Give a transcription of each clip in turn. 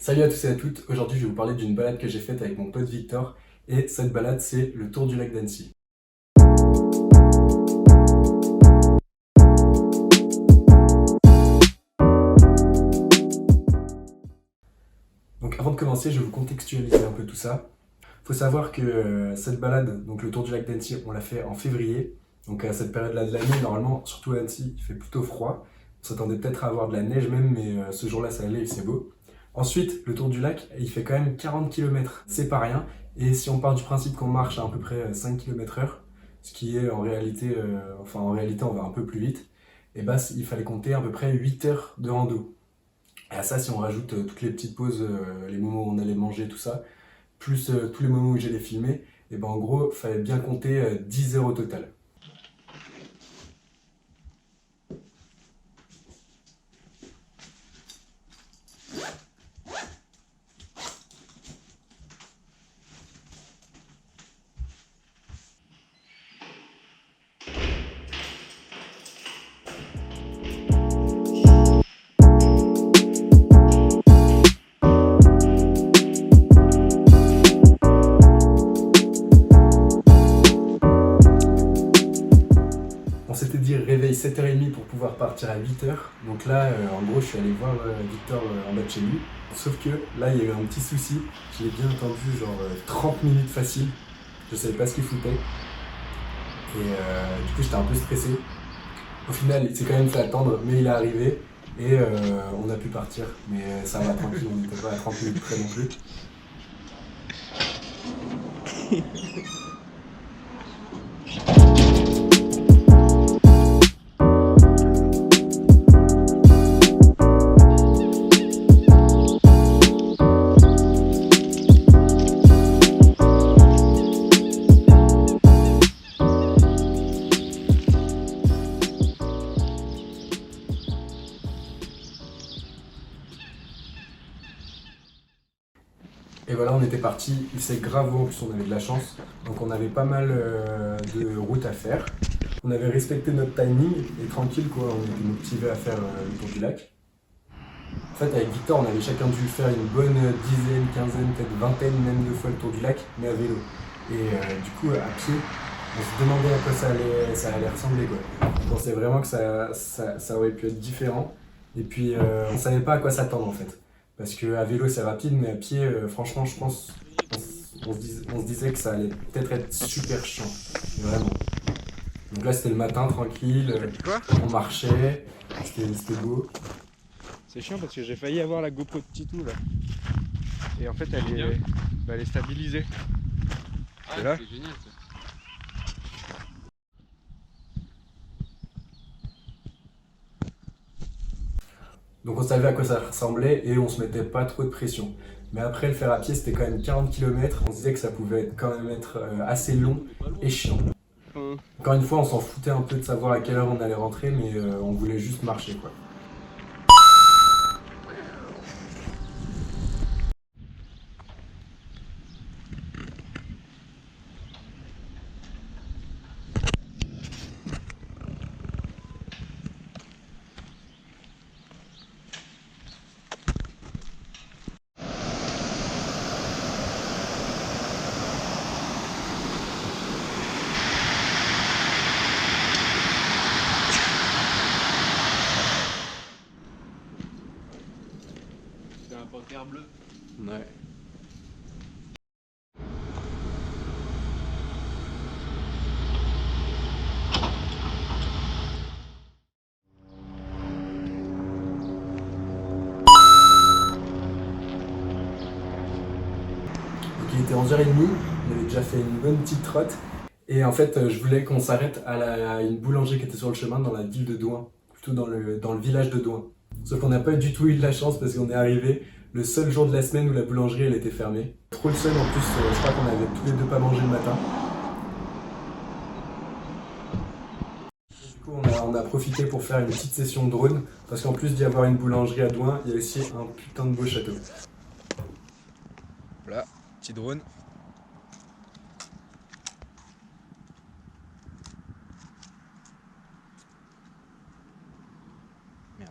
Salut à tous et à toutes, aujourd'hui je vais vous parler d'une balade que j'ai faite avec mon pote Victor et cette balade c'est le tour du lac d'Annecy. Donc avant de commencer je vais vous contextualiser un peu tout ça. Faut savoir que cette balade, donc le tour du lac d'Annecy, on l'a fait en février. Donc à cette période-là de l'année, normalement, surtout à Annecy, il fait plutôt froid. On s'attendait peut-être à avoir de la neige même, mais ce jour-là ça allait, c'est beau. Ensuite, le tour du lac, il fait quand même 40 km, c'est pas rien. Et si on part du principe qu'on marche à peu près 5 km/h, ce qui est en réalité, en réalité on va un peu plus vite, et bah il fallait compter à peu près 8 heures de rando. Et à ça, si on rajoute toutes les petites pauses, les moments où on allait manger, tout ça, plus tous les moments où j'allais filmer, et ben en gros, il fallait bien compter 10 heures au total. On s'était dit réveil 7h30 pour pouvoir partir à 8 heures. Donc là, en gros, je suis allé voir Victor en bas de chez lui. Sauf que là, il y a eu un petit souci. Je l'ai bien entendu, genre 30 minutes facile. Je savais pas ce qu'il foutait. Et du coup, j'étais un peu stressé. Au final, il s'est quand même fait attendre, mais il est arrivé. Et on a pu partir. Mais ça va, tranquille, on n'était pas à 30 minutes près non plus. Et voilà, on était parti. Il s'est grave beau, en plus on avait de la chance. Donc on avait pas mal de routes à faire. On avait respecté notre timing et tranquille quoi, on était motivés à faire le tour du lac. En fait avec Victor on avait chacun dû faire une bonne dizaine, quinzaine, peut-être vingtaine même de fois le tour du lac, mais à vélo. Et du coup à pied, on se demandait à quoi ça allait ressembler quoi. On pensait vraiment que ça aurait pu être différent. Et puis on savait pas à quoi s'attendre en fait. Parce qu'à vélo c'est rapide, mais à pied, franchement je pense, on se disait que ça allait peut-être être super chiant. Vraiment. Donc là c'était le matin tranquille, T'as dit quoi? on marchait, c'était beau. C'est chiant parce que j'ai failli avoir la GoPro de Titou là. Et en fait elle est stabilisée. Ah, Et là, c'est génial ça. Donc on savait à quoi ça ressemblait et on se mettait pas trop de pression. Mais après le faire à pied c'était quand même 40 km, on se disait que ça pouvait quand même être assez long et chiant. Encore une fois on s'en foutait un peu de savoir à quelle heure on allait rentrer mais on voulait juste marcher quoi. C'est un panthère bleu. Ouais. Donc il était 11h30, on avait déjà fait une bonne petite trotte. Et en fait, je voulais qu'on s'arrête à une boulangerie qui était sur le chemin dans la ville de Douin, plutôt dans le village de Douin. Sauf qu'on n'a pas du tout eu de la chance parce qu'on est arrivé le seul jour de la semaine où la boulangerie elle était fermée. Trop le seul en plus, je crois qu'on avait tous les deux pas mangé le matin. Du coup, on a profité pour faire une petite session de drone parce qu'en plus d'y avoir une boulangerie à Douin, il y a aussi un putain de beau château. voilà, petit drone. Merde.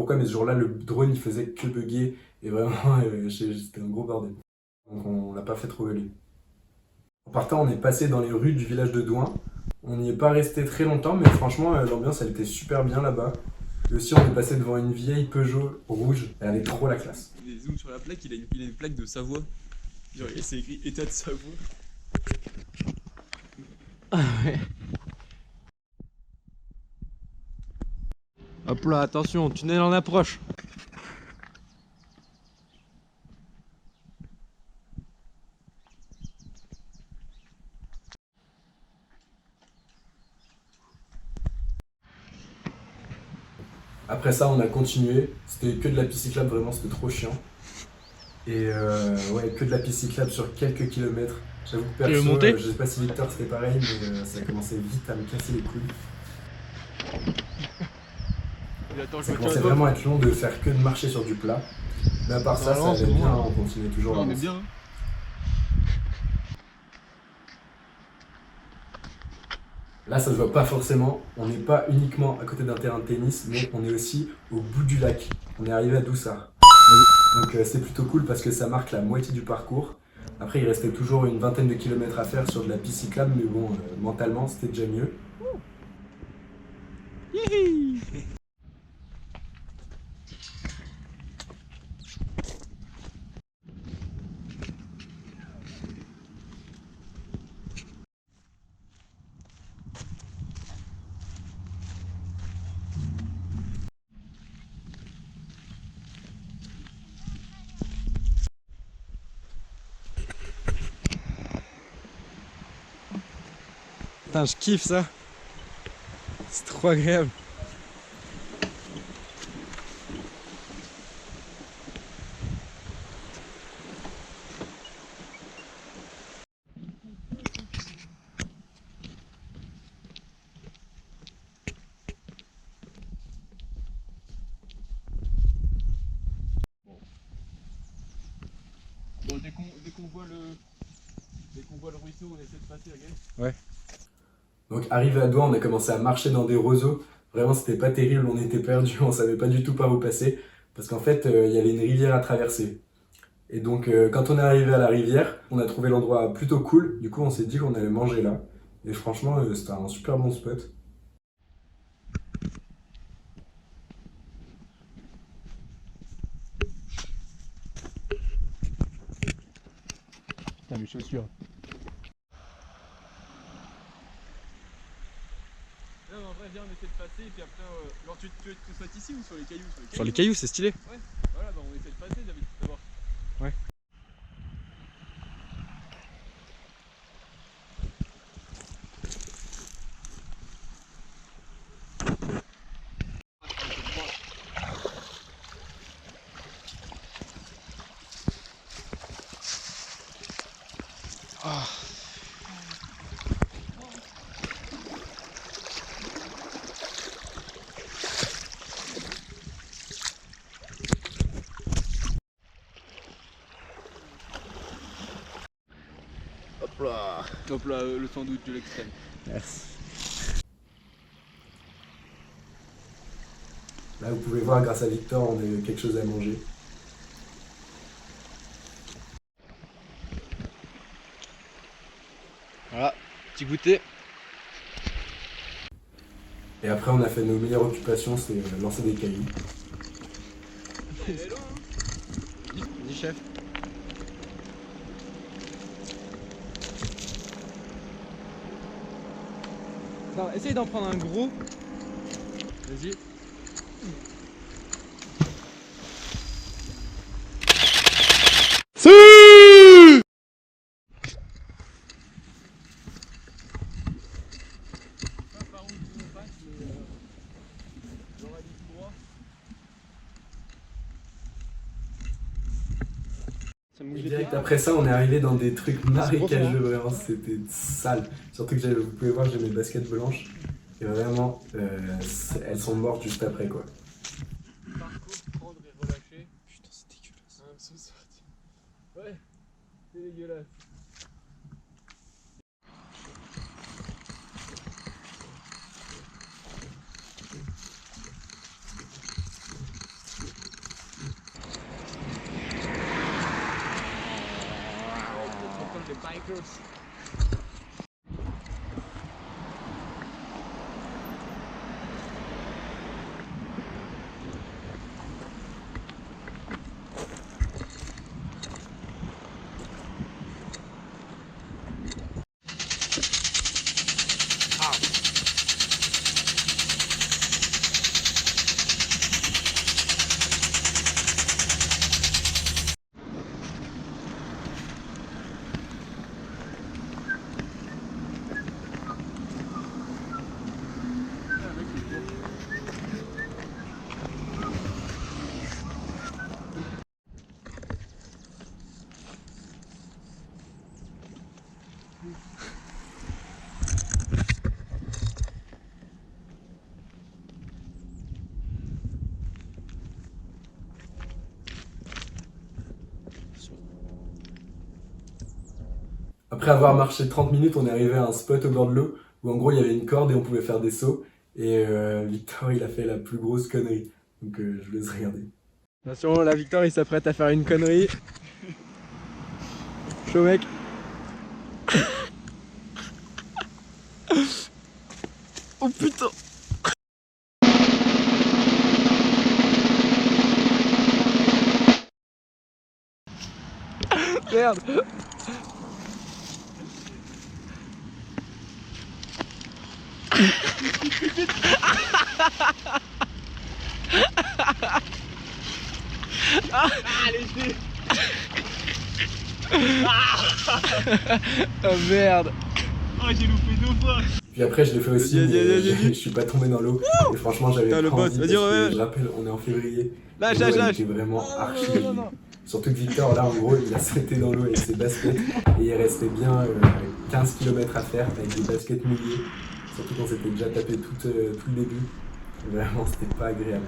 pourquoi, mais ce jour-là, le drone il faisait que bugger et vraiment, c'était un gros bordel. Donc on l'a pas fait trop voler. En partant, on est passé dans les rues du village de Douin. On n'y est pas resté très longtemps, mais franchement, l'ambiance elle était super bien là-bas. Et aussi, on est passé devant une vieille Peugeot rouge. Elle avait trop la classe. Des zooms sur la plaque, il a une plaque de Savoie. Genre, c'est écrit État de Savoie. Hop là, attention, tunnel en approche. Après ça, on a continué. C'était que de la piste cyclable, vraiment, c'était trop chiant. Et ouais, que de la piste cyclable sur quelques kilomètres. J'avoue que Tu veux perso, monter je sais pas si Victor c'était pareil, mais ça commençait vite à me casser les couilles. Ça commençait vraiment à être long de faire que de marcher sur du plat. Mais à part ça, ça allait bien, on continuait toujours à On est avancer. bien. Hein. Là, ça se voit pas forcément. On n'est pas uniquement à côté d'un terrain de tennis, mais on est aussi au bout du lac. On est arrivé à Doussard. Donc c'est plutôt cool parce que ça marque la moitié du parcours. Après, il restait toujours une vingtaine de kilomètres à faire sur de la piste cyclable, mais bon, mentalement, c'était déjà mieux. Putain, je kiffe ça. C'est trop agréable. Bon, dès qu'on voit le ruisseau, on essaie de passer, ok? Ouais. Donc arrivé à Douai, on a commencé à marcher dans des roseaux. Vraiment, c'était pas terrible, on était perdus, on savait pas du tout par où passer. Parce qu'en fait, il y avait une rivière à traverser. Et donc, quand on est arrivé à la rivière, on a trouvé l'endroit plutôt cool. Du coup, on s'est dit qu'on allait manger là. Et franchement, c'était un super bon spot. Putain, mes chaussures. Non, mais en vrai, viens, on essaie de passer, et puis après, genre, tu veux qu'on se mette ici ou sur les cailloux? Sur les cailloux, c'est stylé. Ouais, voilà, bah on essaie de passer d'abord. Ouais. Hop là, le sandwich de l'extrême. Merci. Là, vous pouvez voir, grâce à Victor, on a eu quelque chose à manger. Voilà, petit goûter. Et après, on a fait nos meilleures occupations, c'est lancer des cailloux. Dis chef. Non, essaye d'en prendre un gros. Vas-y. Et direct après ça, on est arrivé dans des trucs marécageux, vraiment, c'était sale. Surtout que vous pouvez voir, j'ai mes baskets blanches. Et vraiment, elles sont mortes juste après, quoi. Parcours, prendre et relâcher. Putain, c'est dégueulasse. Un saut sorti. Ouais, c'est dégueulasse. fait aussi. Après avoir marché 30 minutes, on est arrivé à un spot au bord de l'eau où en gros il y avait une corde et on pouvait faire des sauts. Et Victor il a fait la plus grosse connerie. Donc je vous laisse regarder. Attention, la Victor il s'apprête à faire une connerie. Chaud mec. Oh putain. Merde. Oh merde. Oh, j'ai loupé 2 fois. Puis après je l'ai fait aussi, Vas-y, mais vas-y, vas-y. je suis pas tombé dans l'eau. Et franchement j'avais Putain, le pas boss, envie vas-y, parce ouais. que je rappelle, on est en février. Lâche, Et l'eau, lâche, elle lâche. était vraiment archi non, gelée. non. Surtout que Victor là en gros il a sauté dans l'eau avec ses baskets. Et il restait bien 15 km à faire avec des baskets mouillées. Surtout qu'on s'était déjà tapé tout le début. Vraiment c'était pas agréable.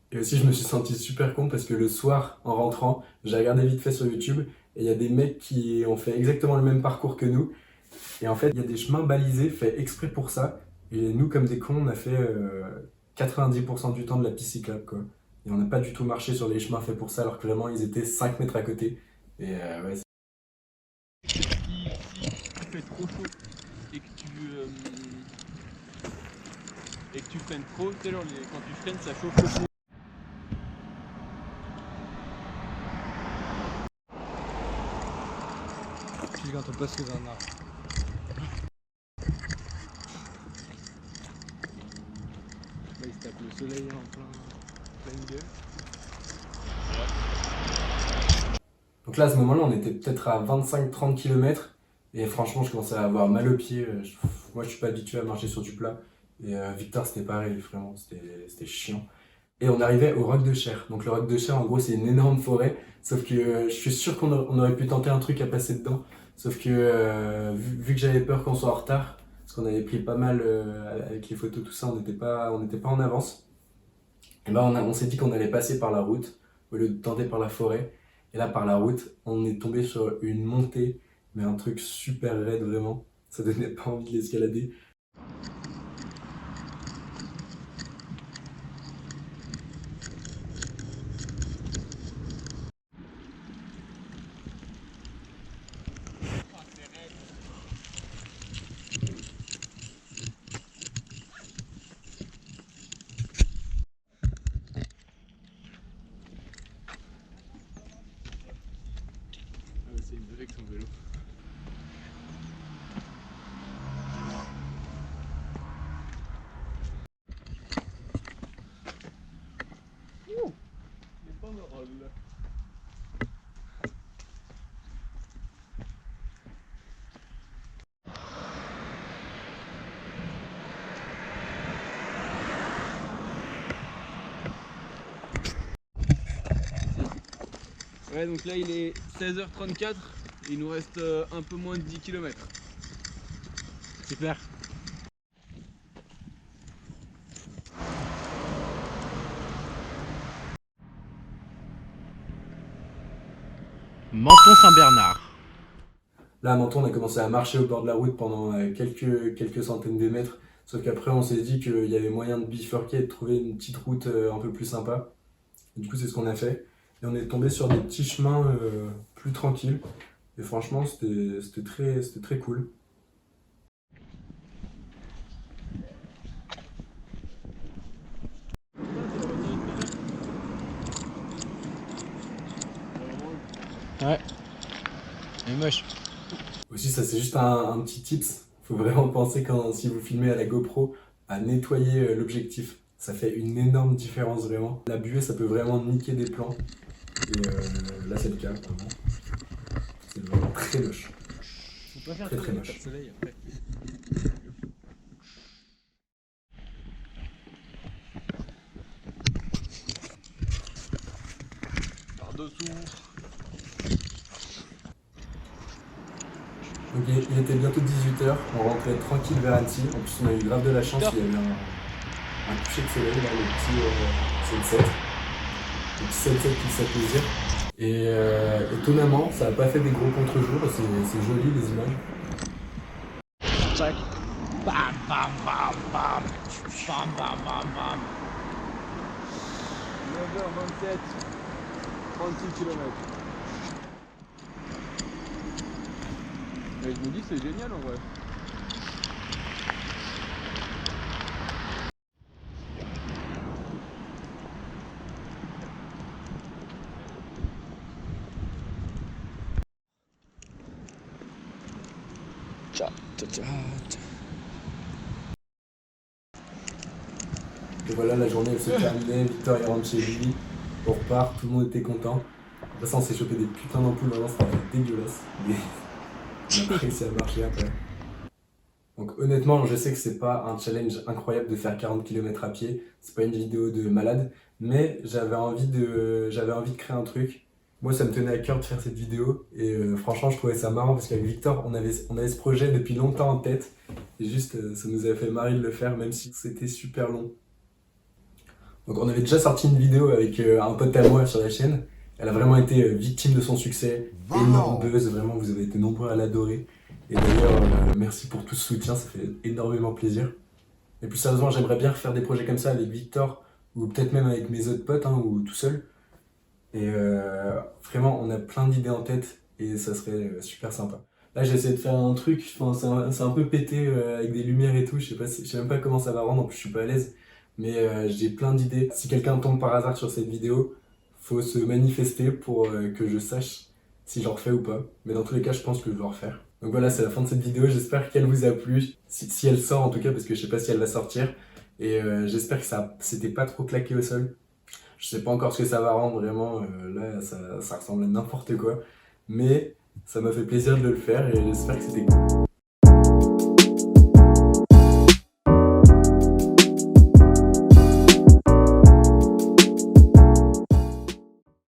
Et aussi, je me suis senti super con parce que le soir, en rentrant, j'ai regardé vite fait sur YouTube et il y a des mecs qui ont fait exactement le même parcours que nous. Et en fait, il y a des chemins balisés faits exprès pour ça. Et nous, comme des cons, on a fait 90% du temps de la piste cyclable, quoi. Et on n'a pas du tout marché sur les chemins faits pour ça, alors que vraiment, ils étaient 5 mètres à côté. Et ouais, Si il fait trop chaud et que tu freines trop, tu sais, genre, quand tu freines, ça chauffe le pneu. Je quand on passe sous un arbre. Là il se tape le soleil en pleine gueule. donc là, à ce moment-là, on était peut-être à 25-30 km. Et franchement, je commençais à avoir mal aux pieds. Moi, je suis pas habitué à marcher sur du plat. Et Victor, c'était pareil, vraiment, c'était chiant. Et on arrivait au Roc de Cher. Donc le Roc de Cher, en gros, c'est une énorme forêt. Sauf que je suis sûr qu'on aurait pu tenter un truc à passer dedans. Sauf que vu que j'avais peur qu'on soit en retard, parce qu'on avait pris pas mal avec les photos, tout ça, on n'était pas en avance. Et ben on s'est dit qu'on allait passer par la route au lieu de tenter par la forêt. Et là, par la route, on est tombé sur une montée, mais un truc super raide vraiment. Ça donnait pas envie de l'escalader. C'est une avec son vélo. C'est pas normal là. Ouais, donc là il est 16h34 et il nous reste un peu moins de 10 km. Super. Saint-Bernard. Là, à Menton, on a commencé à marcher au bord de la route pendant quelques centaines de mètres. Sauf qu'après, on s'est dit qu'il y avait moyen de bifurquer et de trouver une petite route un peu plus sympa. Et du coup, c'est ce qu'on a fait. Et on est tombé sur des petits chemins plus tranquilles. Et franchement, c'était très cool. Ouais. Elle est moche. Aussi, ça c'est juste un petit tips. Faut vraiment penser si vous filmez à la GoPro à nettoyer l'objectif. Ça fait une énorme différence vraiment. La buée, ça peut vraiment niquer des plans. Et là, c'est le cas, vraiment. C'est vraiment très moche. Faut pas faire Très, ça, très il y a moche. pas de soleil après. Par-dessous. Donc il était bientôt 18h, on rentrait tranquille vers Annecy. En plus, on a eu grave de la chance, il y avait un coucher de soleil, là, le petit sunset. Le petit sunset qui se fait plaisir. Et étonnamment, ça n'a pas fait des gros contre-jours, c'est joli les images. Tac. Bam, bam, bam, bam. Bam, bam, bam, bam. 9h27. 36 km. Mais je me dis c'est génial en vrai. Tcha, tcha, tcha. Et voilà, la journée elle s'est terminée, Victor il rentre chez lui, on repart, tout le monde était content. Après ça, on s'est chopé des putains d'ampoules, vraiment c'était dégueulasse. Mais on a réussi à marcher après. Donc honnêtement, je sais que c'est pas un challenge incroyable de faire 40 km à pied, c'est pas une vidéo de malade, mais j'avais envie de créer un truc. Moi, ça me tenait à cœur de faire cette vidéo et franchement, je trouvais ça marrant parce qu'avec Victor, on avait ce projet depuis longtemps en tête et juste, ça nous avait fait marrer de le faire, même si c'était super long. Donc on avait déjà sorti une vidéo avec un pote à moi sur la chaîne. Elle a vraiment été victime de son succès, énorme buzz, vraiment vous avez été nombreux à l'adorer. Et d'ailleurs, merci pour tout ce soutien, ça fait énormément plaisir. Et plus sérieusement, j'aimerais bien refaire des projets comme ça avec Victor, ou peut-être même avec mes autres potes, hein, ou tout seul. Et vraiment, on a plein d'idées en tête, et ça serait super sympa. Là, j'essaie de faire un truc, c'est un peu pété avec des lumières et tout, je sais même pas comment ça va rendre, en plus je suis pas à l'aise. Mais j'ai plein d'idées. Si quelqu'un tombe par hasard sur cette vidéo, faut se manifester pour que je sache si j'en refais ou pas. Mais dans tous les cas, je pense que je vais en refaire. Donc voilà, c'est la fin de cette vidéo. J'espère qu'elle vous a plu. Si elle sort en tout cas, parce que je sais pas si elle va sortir. Et j'espère que c'était pas trop claqué au sol. Je sais pas encore ce que ça va rendre vraiment. Là, ça ressemble à n'importe quoi. Mais ça m'a fait plaisir de le faire et j'espère que c'était cool.